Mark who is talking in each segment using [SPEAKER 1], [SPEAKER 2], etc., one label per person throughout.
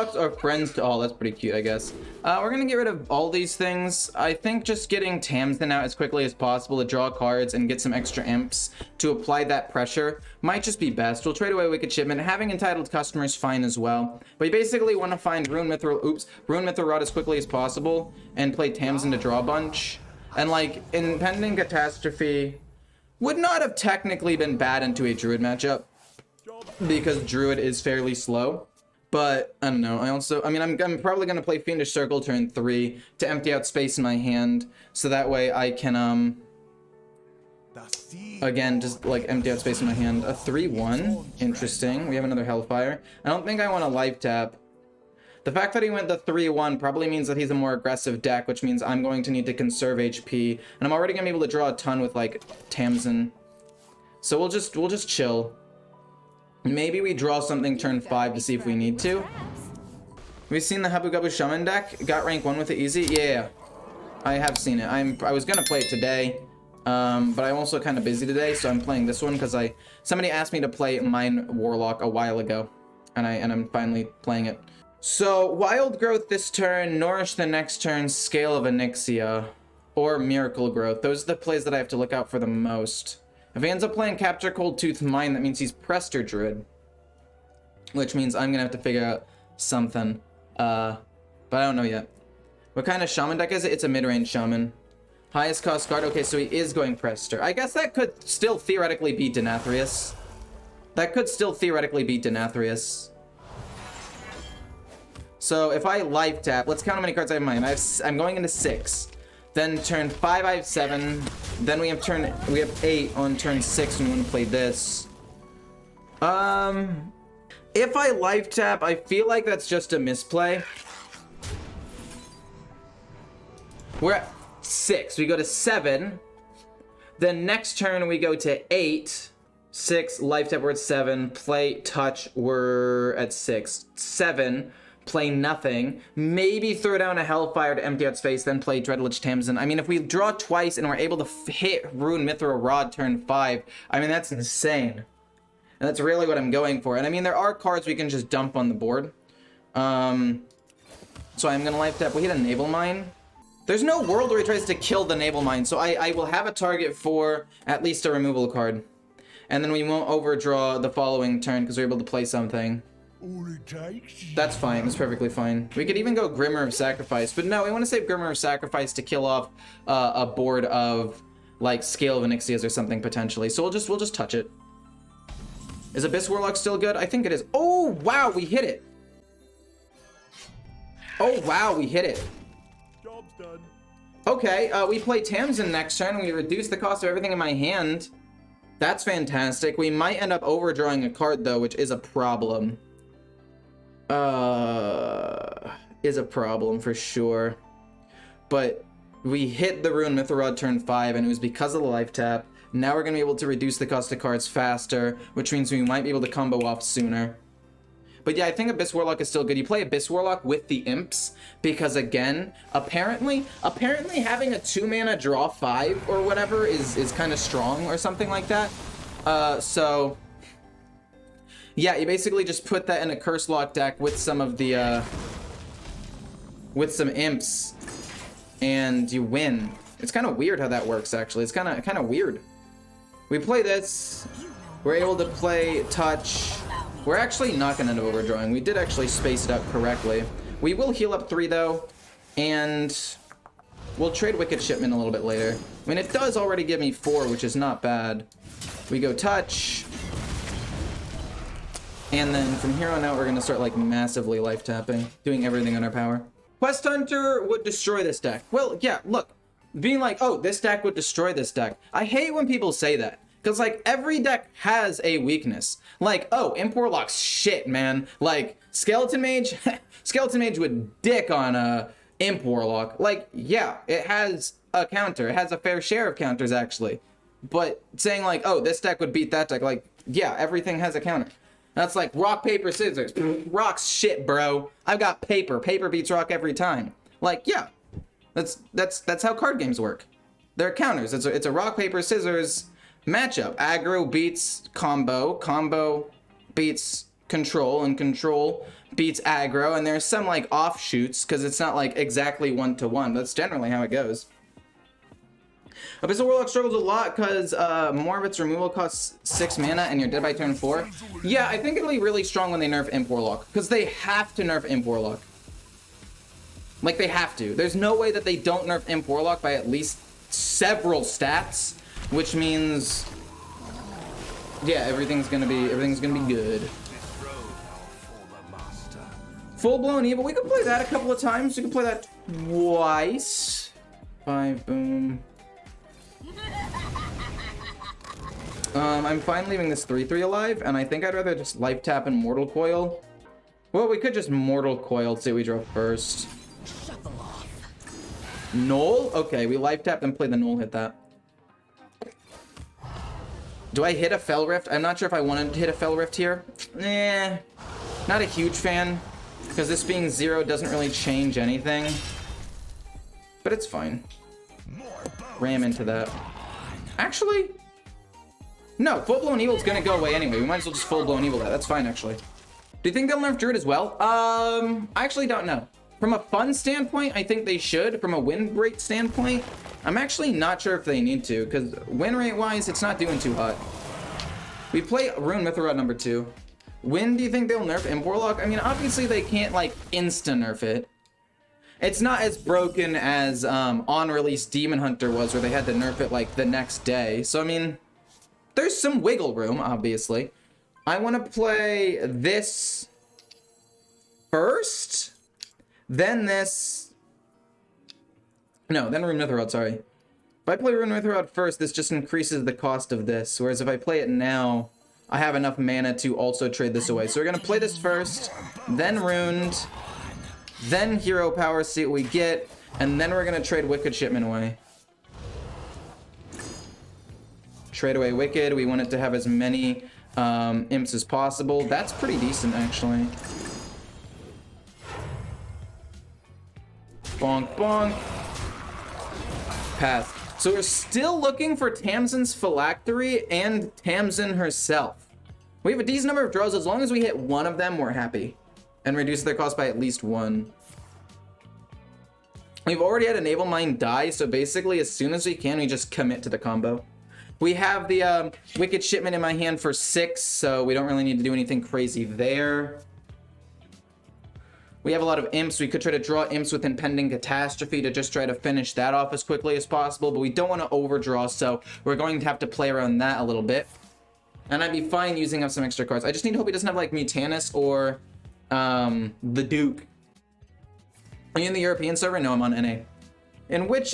[SPEAKER 1] Warlocks are friends to all. That's pretty cute, I guess. We're gonna get rid of all these things. I think just getting Tamsin out as quickly as possible to draw cards and get some extra imps to apply that pressure might just be best. We'll trade away Wicked Shipment. Having entitled customers fine as well. But you basically want to find Rune Mithril Rod as quickly as possible and play Tamsin to draw a bunch. And like Impending Catastrophe would not have technically been bad into a Druid matchup because Druid is fairly slow. But I don't know. I'm probably gonna play Fiendish Circle turn 3 to empty out space in my hand, so that way I can again just like empty out space in my hand. A 3/1, interesting. We have another Hellfire. I don't think I want to life tap. The fact that he went the 3/1 probably means that he's a more aggressive deck, which means I'm going to need to conserve HP, and I'm already gonna be able to draw a ton with like Tamsin. So we'll just chill. Maybe we draw something turn 5 to see if we need to. We've seen the Habu Gabu Shaman deck. Got rank 1 with it easy. Yeah, I have seen it. I was gonna play it today, but I'm also kind of busy today, so I'm playing this one because somebody asked me to play Mine Warlock a while ago, and I'm finally playing it. So Wild Growth this turn, Nourish the next turn, Scale of Onyxia, or Miracle Growth. Those are the plays that I have to look out for the most. If he ends up playing Capture Cold Tooth Mine, that means he's Prester Druid, which means I'm gonna have to figure out something. But I don't know yet. What kind of Shaman deck is it? It's a mid-range Shaman. Highest cost card. Okay, so he is going Prester. I guess that could still theoretically beat Denathrius. So if I life tap, let's count how many cards I have in my hand. I'm going into 6. Then turn 5, I have 7. Then we have 8 on turn 6 when we want to play this. If I life tap, I feel like that's just a misplay. We're at 6. We go to 7. Then next turn we go to 8. 6, life tap, we're at 7. Play touch, we're at 6. 7. Play nothing, maybe throw down a Hellfire to empty out space, then play Dreadlich Tamsin. I mean, if we draw twice and we're able to hit Rune Mithril Rod turn 5, I mean, that's insane. And that's really what I'm going for. And I mean, there are cards we can just dump on the board. So I'm gonna life tap. We hit a Naval Mine. There's no world where he tries to kill the Naval Mine, so I will have a target for at least a removal card. And then we won't overdraw the following turn because we're able to play something. That's fine. That's perfectly fine. We could even go Grimmer of Sacrifice, but no, we want to save Grimmer of Sacrifice to kill off a board of like Scale of Onyxias or something potentially. So we'll just touch it. Is Abyss Warlock still good? I think it is. Oh wow, we hit it. Oh wow, we hit it.
[SPEAKER 2] Job's done.
[SPEAKER 1] Okay, we play Tamsin next turn. We reduce the cost of everything in my hand. That's fantastic. We might end up overdrawing a card though, which is a problem. Is a problem for sure. But we hit the Rune Mithril Rod turn 5, and it was because of the life tap. Now we're gonna be able to reduce the cost of cards faster, which means we might be able to combo off sooner. But yeah, I think Abyss Warlock is still good. You play Abyss Warlock with the imps, because again, apparently having a 2-mana draw 5 or whatever is kind of strong or something like that. So yeah, you basically just put that in a Curse Lock deck with some of the with some imps, and you win. It's kind of weird how that works, actually. It's kind of weird. We play this. We're able to play touch. We're actually not going to end up overdrawing. We did actually space it out correctly. We will heal up 3 though, and we'll trade Wicked Shipment a little bit later. I mean, it does already give me 4, which is not bad. We go touch. And then from here on out, we're going to start like massively life tapping, doing everything in our power. Quest Hunter would destroy this deck. Well, yeah, look, being like, oh, this deck would destroy this deck. I hate when people say that, because like every deck has a weakness. Like, oh, Imp Warlock's shit, man. Like Skeleton Mage, Skeleton Mage would dick on Imp Warlock. Like, yeah, it has a counter. It has a fair share of counters actually. But saying like, oh, this deck would beat that deck, like, yeah, everything has a counter. That's like rock, paper, scissors. Rock's shit, bro. I've got paper. Paper beats rock every time. Like, yeah, that's how card games work. They're counters. It's a rock, paper, scissors matchup. Aggro beats combo. Combo beats control, and control beats aggro, and there's some like offshoots because it's not like exactly 1-to-1. That's generally how it goes. Abyssal Warlock struggles a lot because more of its removal costs 6 mana and you're dead by turn 4. Yeah, I think it'll be really strong when they nerf Imp Warlock because they have to nerf Imp Warlock. Like, they have to. There's no way that they don't nerf Imp Warlock by at least several stats, which means, yeah, everything's gonna be good. Full-blown evil. We could play that a couple of times. We could play that twice. 5, boom. I'm fine leaving this 3/3 alive, and I think I'd rather just life tap and Mortal Coil. Well, we could just Mortal Coil, see what we draw first. Null? Okay, we life tap and play the Null, hit that. Do I hit a Fel Rift? I'm not sure if I wanted to hit a Fel Rift here. Eh, not a huge fan, because this being 0 doesn't really change anything. But it's fine. Ram into that. Actually, no, full-blown evil is gonna go away anyway. We might as well just full-blown evil that. That's fine, actually. Do you think they'll nerf Druid as well? I actually don't know. From a fun standpoint, I think they should. From a win rate standpoint, I'm actually not sure if they need to, because win rate-wise, it's not doing too hot. We play Rune Mithrod number 2. When do you think they'll nerf Imp Warlock? I mean, obviously they can't, like, insta-nerf it. It's not as broken as on-release Demon Hunter was, where they had to nerf it, like, the next day. So, I mean, there's some wiggle room, obviously. I want to play this first, then this. No, then Rune Mithrod, sorry. If I play Rune Mithrod first, this just increases the cost of this, whereas if I play it now, I have enough mana to also trade this away. So we're going to play this first, then Runed, then Hero Power, see what we get, and then we're going to trade Wicked Shipment away. Trade away Wicked. We want it to have as many imps as possible. That's pretty decent, actually. Bonk, bonk. Path. So we're still looking for Tamsin's Phylactery and Tamsin herself. We have a decent number of draws. As long as we hit one of them, we're happy. And reduce their cost by at least 1. We've already had Enable Mine die, so basically as soon as we can, we just commit to the combo. We have the Wicked Shipment in my hand for 6, so we don't really need to do anything crazy there. We have a lot of imps. We could try to draw imps with Impending Catastrophe to just try to finish that off as quickly as possible, but we don't want to overdraw, so we're going to have to play around that a little bit. And I'd be fine using up some extra cards. I just need to hope he doesn't have, like, Mutanus or the Duke. Are you in the European server? No, I'm on NA. In which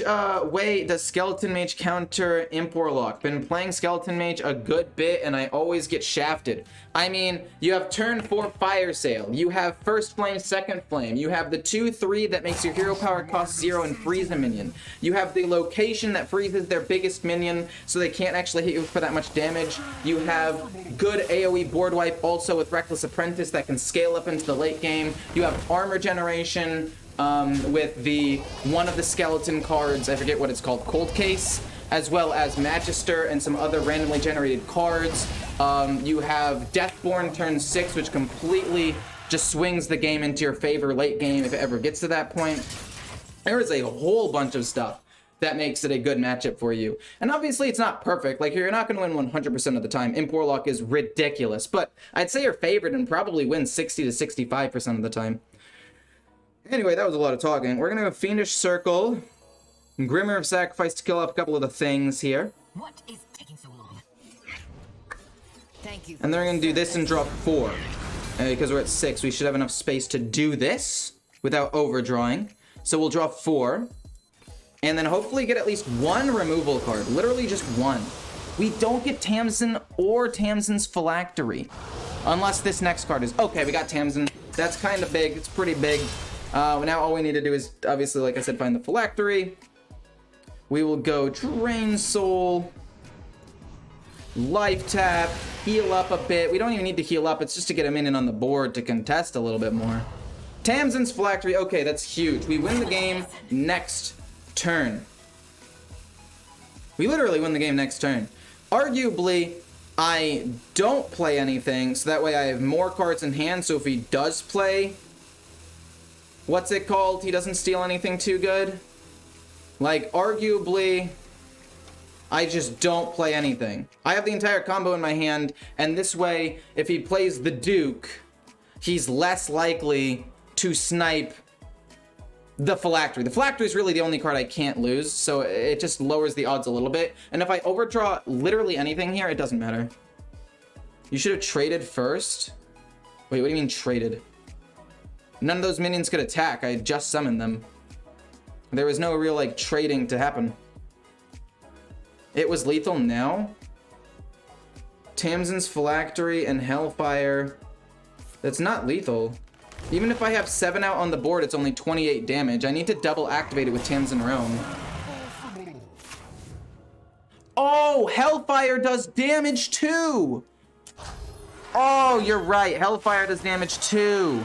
[SPEAKER 1] way does Skeleton Mage counter Imp Warlock? Been playing Skeleton Mage a good bit and I always get shafted. I mean, you have turn 4 Fire Sale. You have First Flame, Second Flame. You have the 2/3 that makes your hero power cost 0 and freeze a minion. You have the location that freezes their biggest minion so they can't actually hit you for that much damage. You have good AoE board wipe also with Reckless Apprentice that can scale up into the late game. You have armor generation. With the one of the skeleton cards, I forget what it's called, Cold Case, as well as Magister and some other randomly generated cards. You have Deathborn turn 6, which completely just swings the game into your favor late game if it ever gets to that point. There is a whole bunch of stuff that makes it a good matchup for you. And obviously it's not perfect. Like, you're not going to win 100% of the time. Imp Warlock is ridiculous, but I'd say you're favored and probably win 60 to 65% of the time. Anyway, that was a lot of talking. We're gonna have Fiendish Circle, Grimmer of Sacrifice to kill off a couple of the things here.
[SPEAKER 2] What is taking so long? Thank you.
[SPEAKER 1] And then we're gonna do this and drop 4. Because we're at 6, we should have enough space to do this without overdrawing. So we'll draw 4. And then hopefully get at least 1 removal card. Literally just 1. We don't get Tamsin or Tamsin's Phylactery. Unless this next card is... Okay, we got Tamsin. That's kind of big. It's pretty big. Now all we need to do is, obviously, like I said, find the Phylactery. We will go Drain Soul, Life Tap, heal up a bit. We don't even need to heal up. It's just to get a minion on the board to contest a little bit more. Tamsin's Phylactery. Okay, that's huge. We win the game next turn. We literally win the game next turn. Arguably, I don't play anything, so that way I have more cards in hand, so if he does play, what's it called? He doesn't steal anything too good. Like, arguably, I just don't play anything. I have the entire combo in my hand, and this way, if he plays the Duke, he's less likely to snipe the Phylactery. The Phylactery is really the only card I can't lose, so it just lowers the odds a little bit. And if I overdraw literally anything here, it doesn't matter. You should have traded first. Wait, what do you mean traded? None of those minions could attack. I just summoned them. There was no real, like, trading to happen. It was lethal now? Tamsin's Phylactery and Hellfire. That's not lethal. Even if I have 7 out on the board, it's only 28 damage. I need to double activate it with Tamsin Realm. Oh, Hellfire does damage too! Oh, you're right. Hellfire does damage too.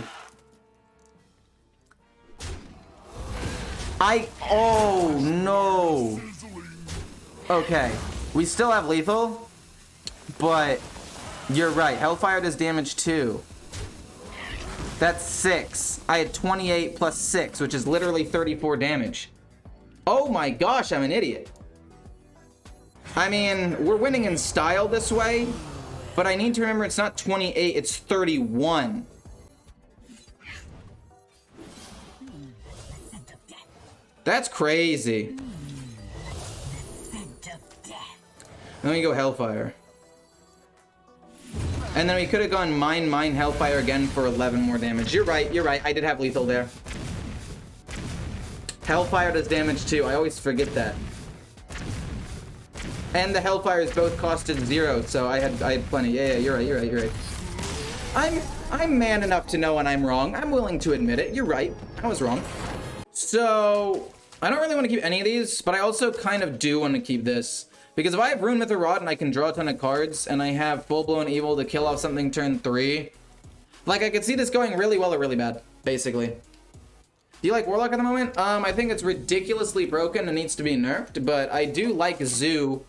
[SPEAKER 1] Oh, no. Okay. We still have lethal, but you're right. Hellfire does damage too. That's 6. I had 28 plus 6, which is literally 34 damage. Oh my gosh, I'm an idiot. I mean, we're winning in style this way, but I need to remember it's not 28, it's 31. That's crazy. Then we go Hellfire. And then we could have gone Mine, Hellfire again for 11 more damage. You're right, I did have lethal there. Hellfire does damage too, I always forget that. And the Hellfires both costed 0, so I had plenty. Yeah, you're right. I'm man enough to know when I'm wrong. I'm willing to admit it. You're right, I was wrong. So, I don't really want to keep any of these, but I also kind of do want to keep this. Because if I have Rune Mythic Rod and I can draw a ton of cards, and I have Full-Blown Evil to kill off something turn 3, like, I could see this going really well or really bad, basically. Do you like Warlock at the moment? I think it's ridiculously broken and needs to be nerfed, but I do like Zoo,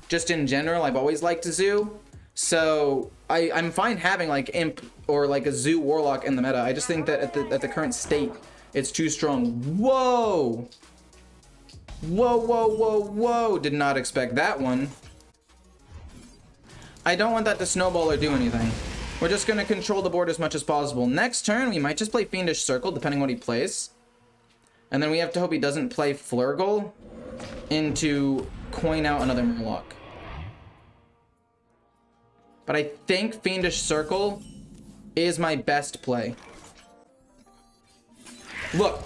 [SPEAKER 1] just in general. I've always liked Zoo, so I'm fine having, like, Imp or, like, a Zoo Warlock in the meta. I just think that at the current state, it's too strong. Whoa! Whoa. Did not expect that one. I don't want that to snowball or do anything. We're just going to control the board as much as possible. Next turn, we might just play Fiendish Circle, depending what he plays. And then we have to hope he doesn't play Flurgle into coin out another Murloc. But I think Fiendish Circle is my best play. Look.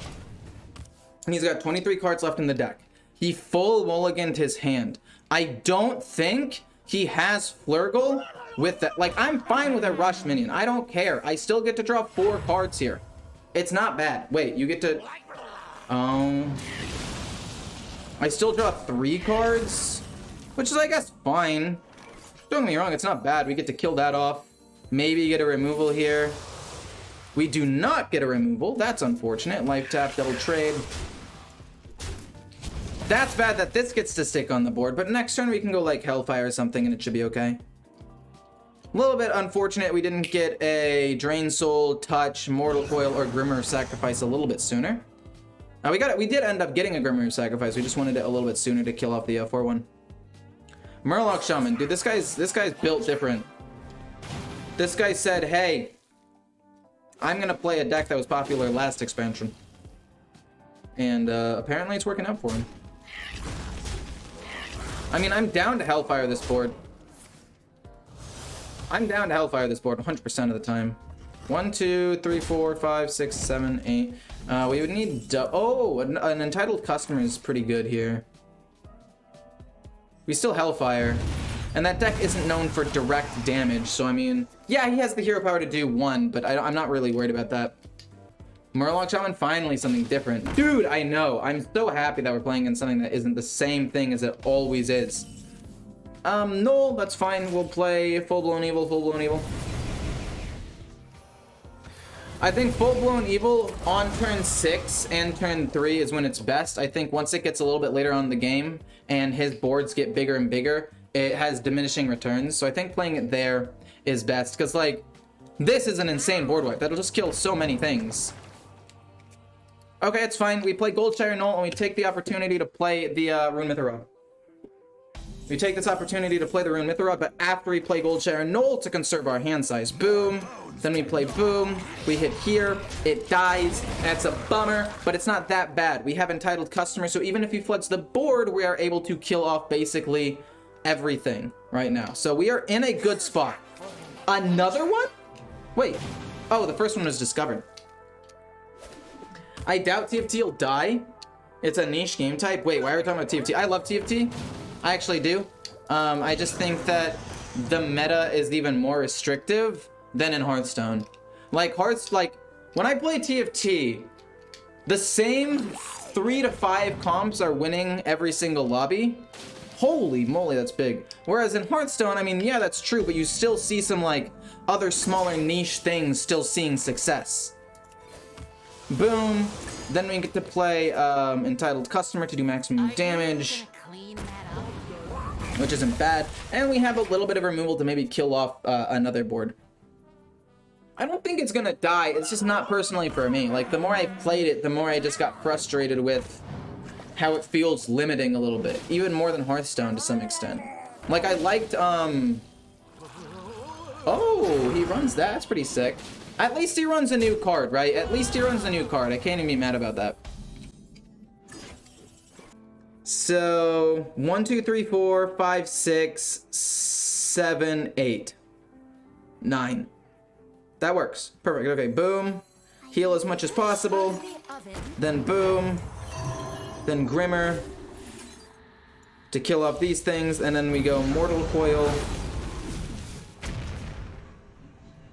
[SPEAKER 1] He's got 23 cards left in the deck. He full mulliganed his hand. I don't think he has Flurgle with that. Like, I'm fine with a rush minion. I don't care. I still get to draw 4 cards here. It's not bad. Wait, you get to... I still draw 3 cards? Which is, I guess, fine. Don't get me wrong, it's not bad. We get to kill that off. Maybe get a removal here. We do not get a removal. That's unfortunate. Life tap, double trade. That's bad that this gets to stick on the board, but next turn we can go like Hellfire or something and it should be okay. A little bit unfortunate we didn't get a Drain Soul, Touch, Mortal Coil, or Grimmer Sacrifice a little bit sooner. We did end up getting a Grimmer Sacrifice. We just wanted it a little bit sooner to kill off the 4-1. Murloc Shaman. Dude, this guy's built different. This guy said, hey, I'm gonna play a deck that was popular last expansion. And apparently it's working out for him. I mean, I'm down to Hellfire this board. I'm down to Hellfire this board 100% of the time. 1, 2, 3, 4, 5, 6, 7, 8. We would need... an Entitled Customer is pretty good here. We still Hellfire. And that deck isn't known for direct damage, so I mean... Yeah, he has the hero power to do 1, but I'm not really worried about that. Murloc Shaman, finally something different. Dude, I know. I'm so happy that we're playing in something that isn't the same thing as it always is. No, that's fine. We'll play Full-Blown Evil. I think Full-Blown Evil on turn 6 and turn 3 is when it's best. I think once it gets a little bit later on in the game and his boards get bigger and bigger, it has diminishing returns. So I think playing it there is best, because like this is an insane board wipe that'll just kill so many things. Okay, it's fine. We play Goldshire Knoll, and we take the opportunity to play the Rune Mythra. We take this opportunity to play the Rune Mythra, but after we play Goldshire Knoll to conserve our hand size. Boom. Then we play boom. We hit here. It dies. That's a bummer, but it's not that bad. We have entitled customers, so even if he floods the board, we are able to kill off basically everything right now. So we are in a good spot. Another one? Wait. Oh, the first one was discovered. I doubt TFT will die. It's a niche game type. Wait, why are we talking about TFT? I love TFT. I actually do. I just think that the meta is even more restrictive than in Hearthstone. Like when I play TFT, the same 3 to 5 comps are winning every single lobby. Holy moly, that's big. Whereas in Hearthstone, I mean, yeah, that's true, but you still see some like other smaller niche things still seeing success. Boom. Then we get to play entitled customer to do maximum damage, which isn't bad. And we have a little bit of removal to maybe kill off another board. I don't think it's gonna die. It's just not personally for me. Like, the more I played it, the more I just got frustrated with how it feels limiting a little bit. Even more than Hearthstone to some extent. Like, I liked, oh, he runs that. That's pretty sick. At least he runs a new card, right? At least he runs a new card. I can't even be mad about that. So, 1, 2, 3, 4, 5, 6, 7, 8, 9. That works. Perfect. Okay, boom. Heal as much as possible. Then boom. Then Grimmer to kill off these things. And then we go Mortal Coil.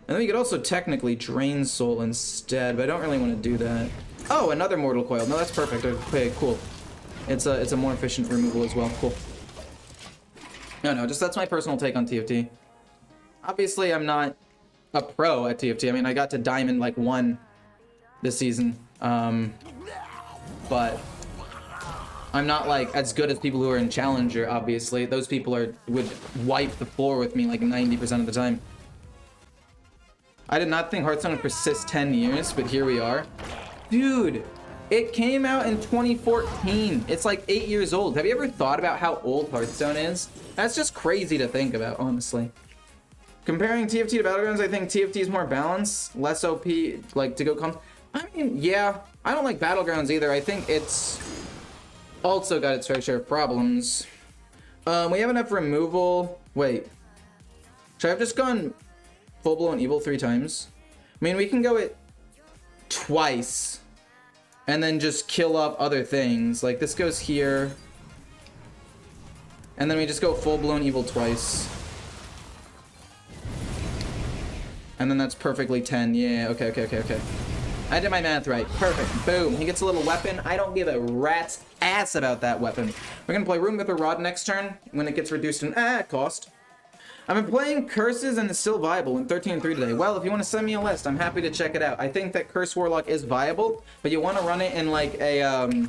[SPEAKER 1] And then we could also technically Drain Soul instead, but I don't really want to do that. Oh, another Mortal Coil. No, that's perfect. Okay, cool. It's a more efficient removal as well. Cool. No, just that's my personal take on TFT. Obviously, I'm not a pro at TFT. I mean, I got to Diamond like 1 this season. But I'm not like as good as people who are in Challenger, obviously. Those people would wipe the floor with me like 90% of the time. I did not think Hearthstone would persist 10 years, but here we are. Dude, it came out in 2014. It's like 8 years old. Have you ever thought about how old Hearthstone is? That's just crazy to think about, honestly. Comparing TFT to Battlegrounds, I think TFT is more balanced, less OP, like to go come. I mean, yeah, I don't like Battlegrounds either. I think it's also got its fair share of problems. We have enough removal. Wait, should I have just gone full-blown evil 3 times? I mean, we can go it twice and then just kill off other things. Like, this goes here. And then we just go full-blown evil twice. And then that's perfectly 10. Yeah, okay. I did my math right. Perfect. Boom. He gets a little weapon. I don't give a rat's ass about that weapon. We're going to play Rune with a Rod next turn when it gets reduced in cost. I've been playing Curses and it's still viable in 13.3 today. Well, if you want to send me a list, I'm happy to check it out. I think that Curse Warlock is viable, but you want to run it in like a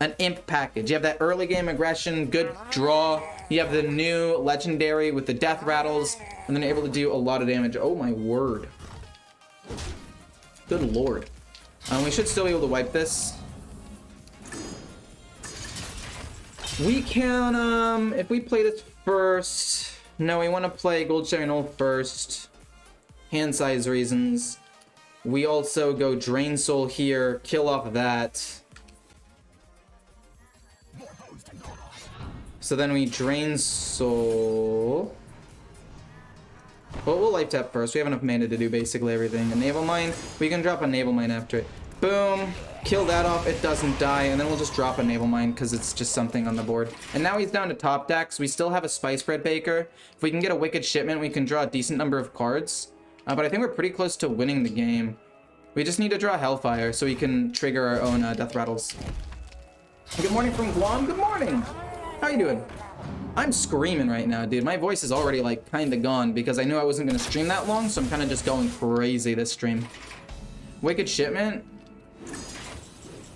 [SPEAKER 1] an imp package. You have that early game aggression, good draw. You have the new legendary with the death rattles, and then you're able to do a lot of damage. Oh my word. Good lord. We should still be able to wipe this. We can, if we play this first... No, we want to play Goldshire Knoll first. Hand size reasons. We also go Drain Soul here, kill off that. So then we Drain Soul. Well, we'll life tap first. We have enough mana to do basically everything. A Naval Mine. We can drop a Naval Mine after it. Boom. Kill that off. It doesn't die. And then we'll just drop a Naval Mine because it's just something on the board. And now he's down to top decks. We still have a Spice Bread Baker. If we can get a Wicked Shipment, we can draw a decent number of cards. But I think we're pretty close to winning the game. We just need to draw Hellfire so we can trigger our own death rattles. Good morning from Guam. Good morning. How you doing? I'm screaming right now, dude. My voice is already like kind of gone because I knew I wasn't going to stream that long, so I'm kind of just going crazy this stream. Wicked Shipment.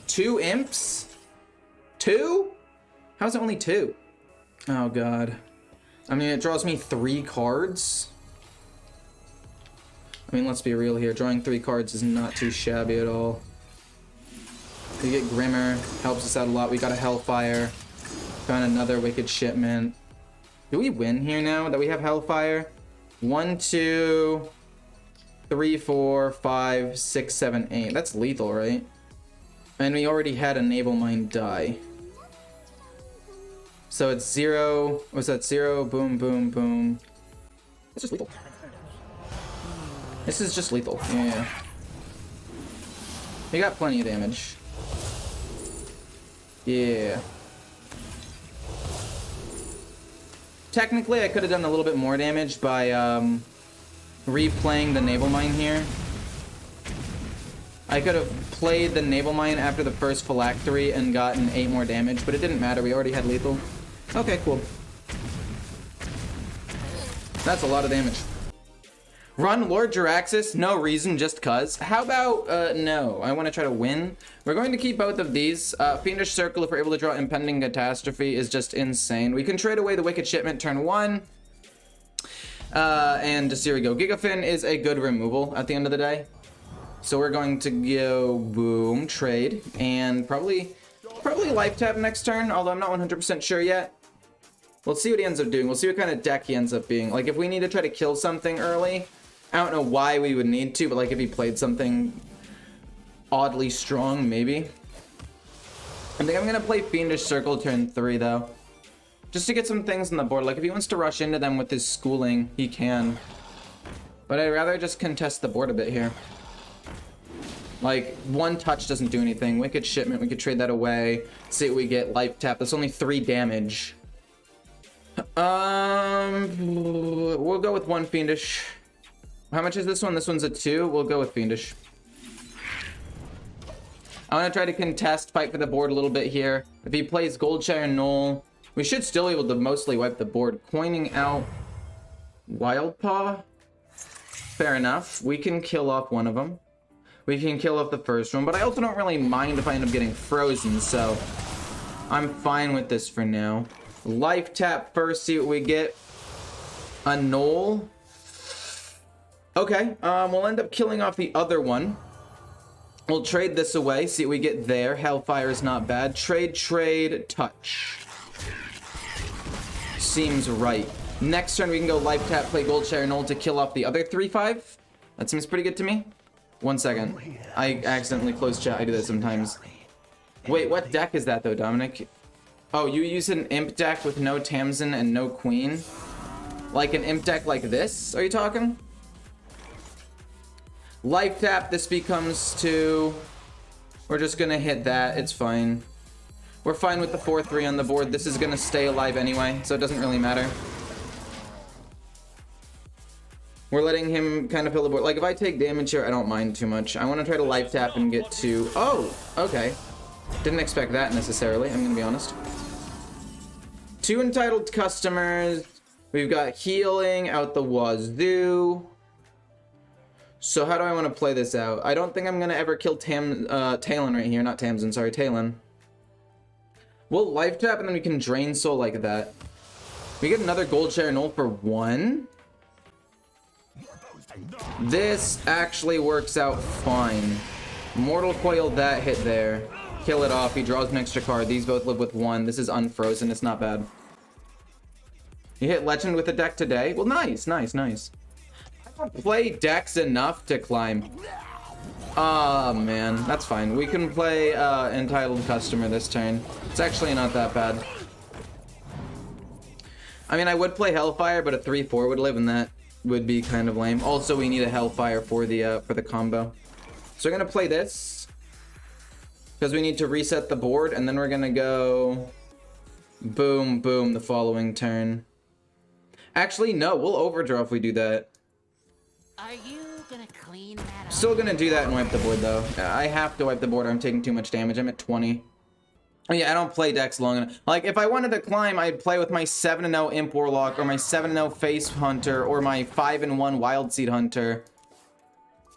[SPEAKER 1] 2 imps? 2? How's it only 2? Oh god. I mean, it draws me 3 cards. I mean, let's be real here. Drawing 3 cards is not too shabby at all. We get Grimmer, helps us out a lot. We got a Hellfire. Found another Wicked Shipment. Do we win here now that we have Hellfire? 1, 2, 3, 4, 5, 6, 7, 8. That's lethal, right? And we already had a Naval Mine die. So it's 0. Was that 0? Boom, boom, boom. It's just lethal. This is just lethal. Yeah. We got plenty of damage. Yeah. Technically, I could have done a little bit more damage by replaying the Naval Mine here. I could have played the Naval Mine after the first Phylactery and gotten 8 more damage, but it didn't matter. We already had lethal. Okay, cool. That's a lot of damage. Run Lord Jaraxxus, no reason, just cuz. How about, no, I want to try to win. We're going to keep both of these. Fiendish Circle, if we're able to draw Impending Catastrophe, is just insane. We can trade away the Wicked Shipment turn 1. And here we go. Gigafin is a good removal at the end of the day. So we're going to go, boom, trade, and probably life tap next turn, although I'm not 100% sure yet. We'll see what he ends up doing. We'll see what kind of deck he ends up being. Like, if we need to try to kill something early, I don't know why we would need to, but like if he played something oddly strong, maybe. I think I'm gonna play Fiendish Circle turn 3 though. Just to get some things on the board. Like if he wants to rush into them with his schooling, he can. But I'd rather just contest the board a bit here. Like, 1 touch doesn't do anything. Wicked Shipment, we could trade that away. See what we get. Life tap. That's only 3 damage. We'll go with 1 Fiendish. How much is this one? This one's a 2. We'll go with Fiendish. I want to try to contest, fight for the board a little bit here. If he plays Goldshire Knoll, we should still be able to mostly wipe the board. Coining out Wildpaw. Fair enough. We can kill off one of them. We can kill off the first one, but I also don't really mind if I end up getting frozen, so I'm fine with this for now. Life tap first, see what we get. A Knoll. Okay, we'll end up killing off the other one. We'll trade this away, see what we get there. Hellfire is not bad. Trade, touch. Seems right. Next turn we can go life tap, play Goldshire Knoll to kill off the other 3/5. That seems pretty good to me. 1 second. I accidentally closed chat. I do that sometimes. Wait, what deck is that though, Dominic? Oh, you use an imp deck with no Tamsin and no Queen? Like an imp deck like this, are you talking? Life tap, this becomes 2. We're just gonna hit that, it's fine. We're fine with the 4/3 on the board. This is gonna stay alive anyway, so it doesn't really matter. We're letting him kind of fill the board. Like, if I take damage here, I don't mind too much. I want to try to life tap and get 2. Oh, okay. Didn't expect that necessarily, I'm gonna be honest. 2 entitled customers. We've got healing out the wazoo. So how do I want to play this out? I don't think I'm going to ever kill Talon right here. Not Tamsin, sorry, Talon. We'll life tap and then we can drain soul like that. We get another Goldshire Knoll for 1. This actually works out fine. Mortal Coil that hit there. Kill it off. He draws an extra card. These both live with 1. This is unfrozen. It's not bad. You hit Legend with the deck today? Well, nice, nice, nice. I don't play decks enough to climb. Oh, man. That's fine. We can play Entitled Customer this turn. It's actually not that bad. I mean, I would play Hellfire, but a 3/4 would live, and that would be kind of lame. Also, we need a Hellfire for the combo. So we're gonna play this because we need to reset the board, and then we're gonna go boom, boom the following turn. Actually, no, we'll overdraw if we do that.
[SPEAKER 2] Are you gonna clean that up?
[SPEAKER 1] Still gonna do that and wipe the board though. I have to wipe the board. I'm taking too much damage. I'm at 20. Oh, yeah, I don't play decks long enough. Like, if I wanted to climb, I'd play with my 7-0 Imp Warlock, or my 7-0 Face Hunter, or my 5-1 Wild Seed Hunter.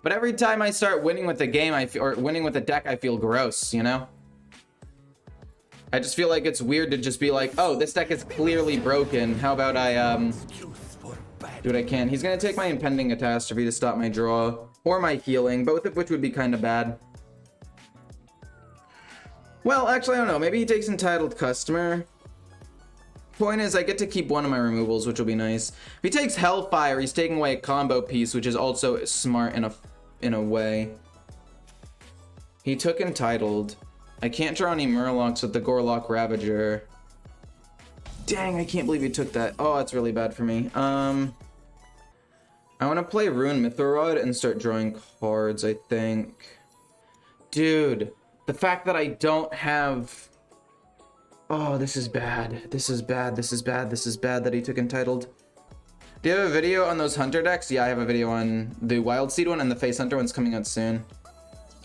[SPEAKER 1] But every time I start winning with the game, or winning with the deck, I feel gross, you know? I just feel like it's weird to just be like, oh, this deck is clearly broken. How about I do what I can. He's gonna take my Impending Catastrophe to stop my draw, or my healing, both of which would be kind of bad. Well, actually, I don't know. Maybe he takes Entitled Customer. Point is, I get to keep one of my removals, which will be nice. If he takes Hellfire, he's taking away a combo piece, which is also smart in a way. He took Entitled. I can't draw any Murlocs with the Gorlock Ravager. Dang, I can't believe he took that. Oh, that's really bad for me. I want to play Ruin Mythorod and start drawing cards, I think. Dude, the fact that I don't have... Oh, this is bad. This is bad. This is bad. This is bad that he took Entitled. Do you have a video on those Hunter decks? Yeah, I have a video on the Wild Seed one, and the Face Hunter one's coming out soon.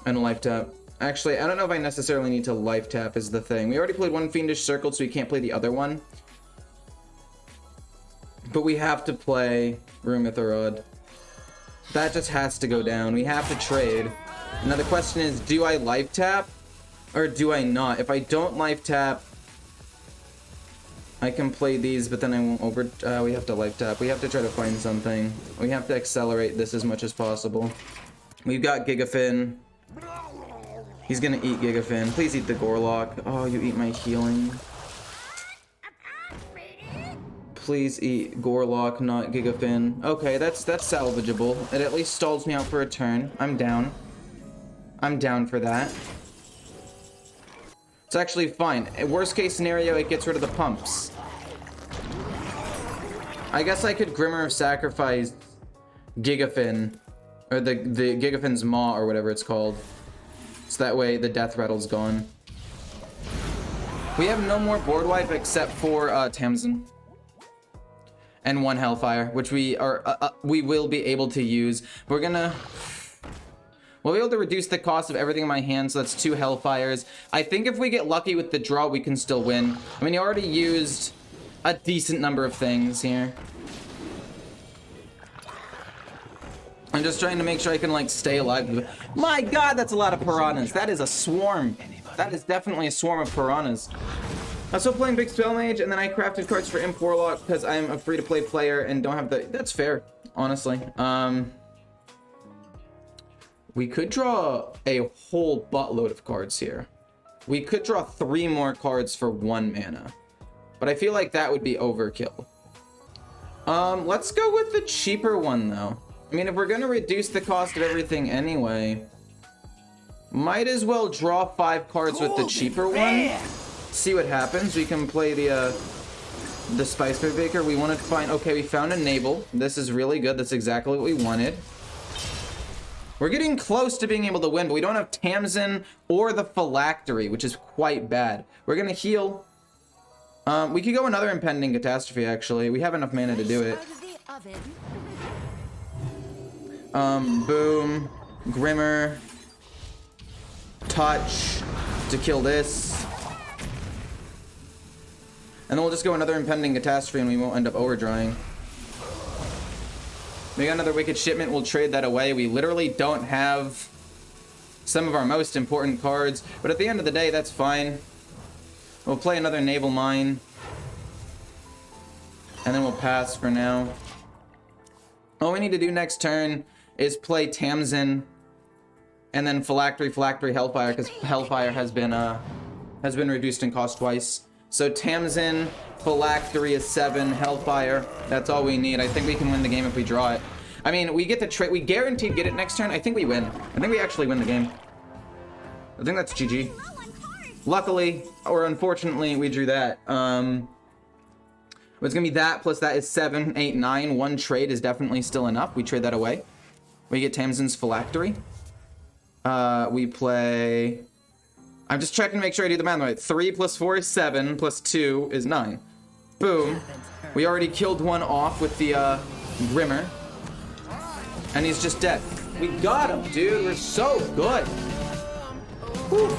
[SPEAKER 1] And a Life Tap. Actually, I don't know if I necessarily need to Life Tap is the thing. We already played one Fiendish Circle, so we can't play the other one. But we have to play Ruin Mythorod. That just has to go down. We have to trade. Now the question is, do I Life Tap? Or do I not? If I don't Life Tap, I can play these, but then I won't we have to Life Tap. We have to try to find something. We have to accelerate this as much as possible. We've got Gigafin. He's gonna eat Gigafin. Please eat the Gorlock. Oh, you eat my healing. Please eat Gorlock, not Gigafin. Okay, that's salvageable. It at least stalls me out for a turn. I'm down. I'm down for that. It's actually fine. Worst case scenario, it gets rid of the pumps. I guess I could Grimmer of Sacrifice Gigafin, or the Gigafin's Maw, or whatever it's called. So that way the death rattle's gone. We have no more board wipe except for Tamsin. And one Hellfire, which we will be able to use. We'll be able to reduce the cost of everything in my hand, so that's 2 Hellfires. I think if we get lucky with the draw, we can still win. I mean, he already used a decent number of things here. I'm just trying to make sure I can, like, stay alive. My god, that's a lot of piranhas. That is a swarm. That is definitely a swarm of piranhas. I'm still playing Big Spell Mage, and then I crafted cards for Imp Warlock because I'm a free-to-play player and don't have the... That's fair, honestly. We could draw a whole buttload of cards here. We could draw 3 more cards for 1 mana. But I feel like that would be overkill. Let's go with the cheaper one, though. I mean, if we're going to reduce the cost of everything anyway, might as well draw 5 cards with the cheaper one. See what happens. We can play the Spice Baker. We wanted to find... Okay, we found a Navel. This is really good. That's exactly what we wanted. We're getting close to being able to win, but we don't have Tamsin or the Phylactery, which is quite bad. We're going to heal. We could go another Impending Catastrophe, actually. We have enough mana to do it. Boom. Grimmer. Touch to kill this. And then we'll just go another Impending Catastrophe and we won't end up overdrawing. We got another Wicked Shipment. We'll trade that away. We literally don't have some of our most important cards. But at the end of the day, that's fine. We'll play another Naval Mine. And then we'll pass for now. All we need to do next turn is play Tamsin. And then Phylactery, Hellfire. Because Hellfire has been reduced in cost twice. So Tamsin, Phylactery is 7, Hellfire. That's all we need. I think we can win the game if we draw it. I mean, we get the trade. We guaranteed get it next turn. I think we win. I think we actually win the game. I think that's GG. Luckily, or unfortunately, we drew that. It's gonna be that plus that is 7, 8, 9. 1 trade is definitely still enough. We trade that away. We get Tamsin's Phylactery. We play... I'm just checking to make sure I do the math right. 3 plus 4 is 7, plus 2 is 9. Boom. We already killed one off with the Grimmer. And he's just dead. We got him, dude. We're so good. Whew.